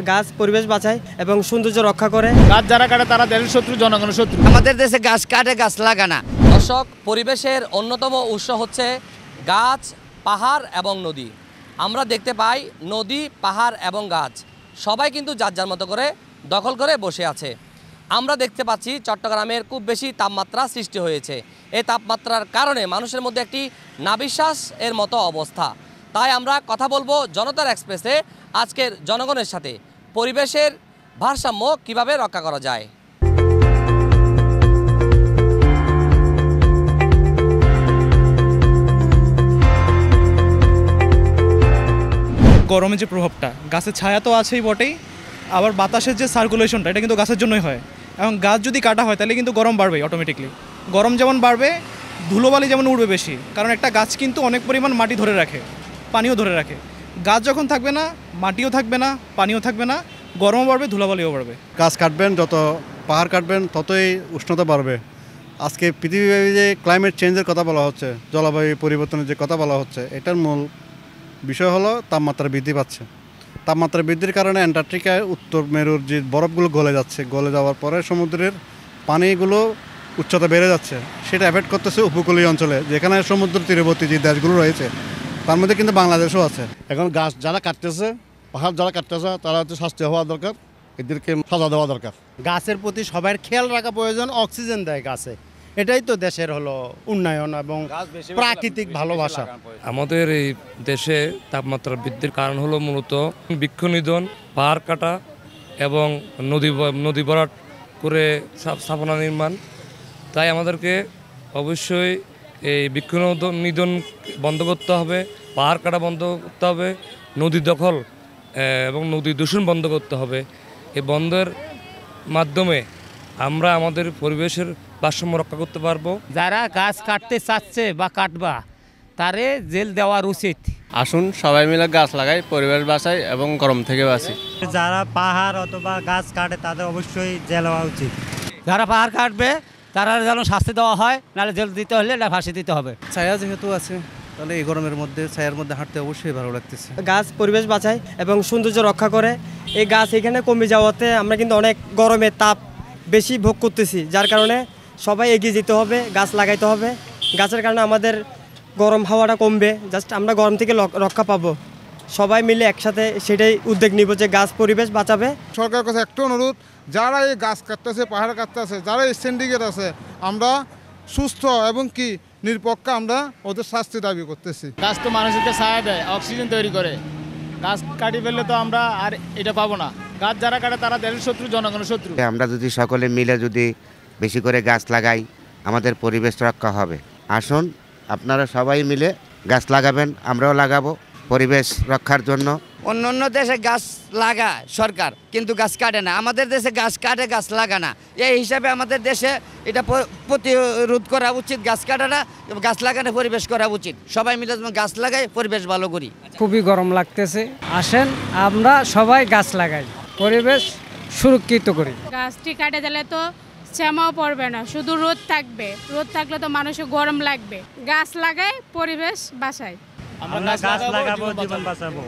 গাছ পরিবেশ বাঁচায় এবং সৌন্দর্য রক্ষা করে। গাছ যারা কাটে তারা দেশের শত্রু, জনগণের শত্রু। আমাদের দেশে গাছ কাটে, গাছ লাগানা। দর্শক, পরিবেশের অন্যতম উৎস হচ্ছে গাছ, পাহাড় এবং নদী। আমরা দেখতে পাই নদী, পাহাড় এবং গাছ সবাই কিন্তু যার যার মতো করে দখল করে বসে আছে। আমরা দেখতে পাচ্ছি চট্টগ্রামের খুব বেশি তাপমাত্রা সৃষ্টি হয়েছে। এই তাপমাত্রার কারণে মানুষের মধ্যে একটি নাভিশ্বাস এর মতো অবস্থা। তাই আমরা কথা বলবো জনতার এক্সপ্রেসে আজকের জনগণের সাথে পরিবেশের ভারসাম্য কিভাবে রক্ষা করা যায়। গরমের যে প্রভাবটা, গাছের ছায়া তো আছেই বটেই, আবার বাতাসের যে সার্কুলেশনটা এটা কিন্তু গাছের জন্যই হয়। এবং গাছ যদি কাটা হয় তাহলে কিন্তু গরম বাড়বে অটোমেটিকলি। গরম যেমন বাড়বে, ধুলোবালি যেমন উড়বে বেশি, কারণ একটা গাছ কিন্তু অনেক পরিমাণ মাটি ধরে রাখে, পানিও ধরে রাখে। গাছ যখন থাকবে না, মাটিও থাকবে না, পানিও থাকবে না, গরমও বাড়বে, ধুলোবালিও বাড়বে। গাছ কাটবেন, যত পাহাড় কাটবেন ততই উষ্ণতা বাড়বে। আজকে পৃথিবীব্যাপী যে ক্লাইমেট চেঞ্জের কথা বলা হচ্ছে, জলবায়ু পরিবর্তনের যে কথা বলা হচ্ছে, এটার মূল বিষয় হলো তাপমাত্রা বৃদ্ধি পাচ্ছে। তাপমাত্রা বৃদ্ধির কারণে অ্যান্টার্কটিকায় উত্তর মেরুর যে বরফগুলো গলে যাচ্ছে, গলে যাওয়ার পরে সমুদ্রের পানিগুলো উচ্চতা বেড়ে যাচ্ছে। সেটা এফেক্ট করতেছে উপকূলীয় অঞ্চলে, যেখানে সমুদ্র তীরবর্তী যে দেশগুলো রয়েছে তার মধ্যে কিন্তু বাংলাদেশও আছে। এখন গাছ যারা কাটতেছে, পাহাড় যারা কাটতেছে, তারা হচ্ছে শাস্তি হওয়া দরকার, এদেরকে সাজা দেওয়া দরকার। গাছের প্রতি সবার খেয়াল রাখা প্রয়োজন। অক্সিজেন দেয় গাছে, এটাই তো দেশের হলো উন্নয়ন এবং প্রাকৃতিক ভালোবাসা। আমাদের এই দেশে তাপমাত্রা বৃদ্ধির কারণ হলো মূলত বৃক্ষ নিধন, পাহাড় কাটা এবং নদী ভরাট করে স্থাপনা নির্মাণ। তাই আমাদেরকে অবশ্যই এই বৃক্ষ নিধন বন্ধ করতে হবে, পাহাড় কাটা বন্ধ করতে হবে, নদী দখল এবং নদী দূষণ বন্ধ করতে হবে। এই বন্ধের মাধ্যমে আমরা আমাদের পরিবেশের ভারসাম্য রক্ষা করতে পারবো। যারা গাছ কাটতে চাচ্ছে বা কাটবা, তারে জেল দেওয়ার উচিত। আসুন সবাই মিলে গাছ লাগাই, পরিবেশ বাঁচাই এবং গরম থেকে বাঁচি। যারা পাহাড় অথবা গাছ কাটে তাদের অবশ্যই জেল হওয়া উচিত। যারা পাহাড় কাটবে তারা যেন শাস্তি দেওয়া হয়, নাহলে জেল দিতে হলে না ফাঁসি দিতে হবে। ছায়া যেহেতু আছে, তাহলে এই গরমের মধ্যে ছায়ার মধ্যে হাঁটতে অবশ্যই ভালো লাগতেছে। গাছ পরিবেশ বাঁচায় এবং সৌন্দর্য রক্ষা করে। এই গাছ এখানে কমে যাওয়াতে আমরা কিন্তু অনেক গরমের তাপ বেশি ভোগ করতেছি, যার কারণে সবাই এগিয়ে যেতে হবে, গাছ লাগাইতে হবে। গাছের কারণে আমাদের গরম হাওয়াটা কমবে, জাস্ট আমরা গরম থেকে রক্ষা পাবো। সবাই মিলে একসাথে সেটাই উদ্যোগ নিব যে গাছ পরিবেশ বাঁচাবে। সরকারের কাছে একটা অনুরোধ, যারা এই গাছ কাটতেছে, পাহাড় কাটতেছে, যারা এই সিন্ডিকেট আছে, আমরা সুস্থ এবং কি নিরপেক্ষ আমরা ওদের শাস্তি দাবি করতেছি। গাছ তো মানুষকে ছায়া দেয়, অক্সিজেন তৈরি করে। গাছ কাটি ফেললে তো আমরা আর এটা পাবো না। গাছ যারা কাটে তারা দেশের শত্রু, জনগণের শত্রু। আমরা যদি সকলে মিলে যদি বেশি করে গাছ লাগাই, আমাদের পরিবেশ রক্ষা হবে। আসুন আপনারা সবাই মিলে গাছ লাগাবেন, আমরাও লাগাবো পরিবেশ রক্ষার জন্য। অন্য দেশে গাছ লাগায় সরকার, কিন্তু গাছ কাটে না। আমাদের দেশে গাছ কাটে, গাছ লাগানা। এই হিসাবে আমাদের দেশে এটা প্রতিরোধ করা উচিত, গাছ কাটাটা, গাছ লাগানো, পরিবেশ করা উচিত। সবাই মিলে গাছ লাগাই, পরিবেশ ভালো করি। খুবই গরম লাগতেছে, আসেন আমরা সবাই গাছ লাগাই, পরিবেশ সুরক্ষিত করি। গাছটি কাটে দিলে তো শ্যামাও পড়বে না, শুধু রোদ থাকবে। রোদ থাকলে তো মানুষের গরম লাগবে। গাছ লাগাই, পরিবেশ বাঁচাই। আমরা গাছ লাগাবো, জীবন বাঁচাবো।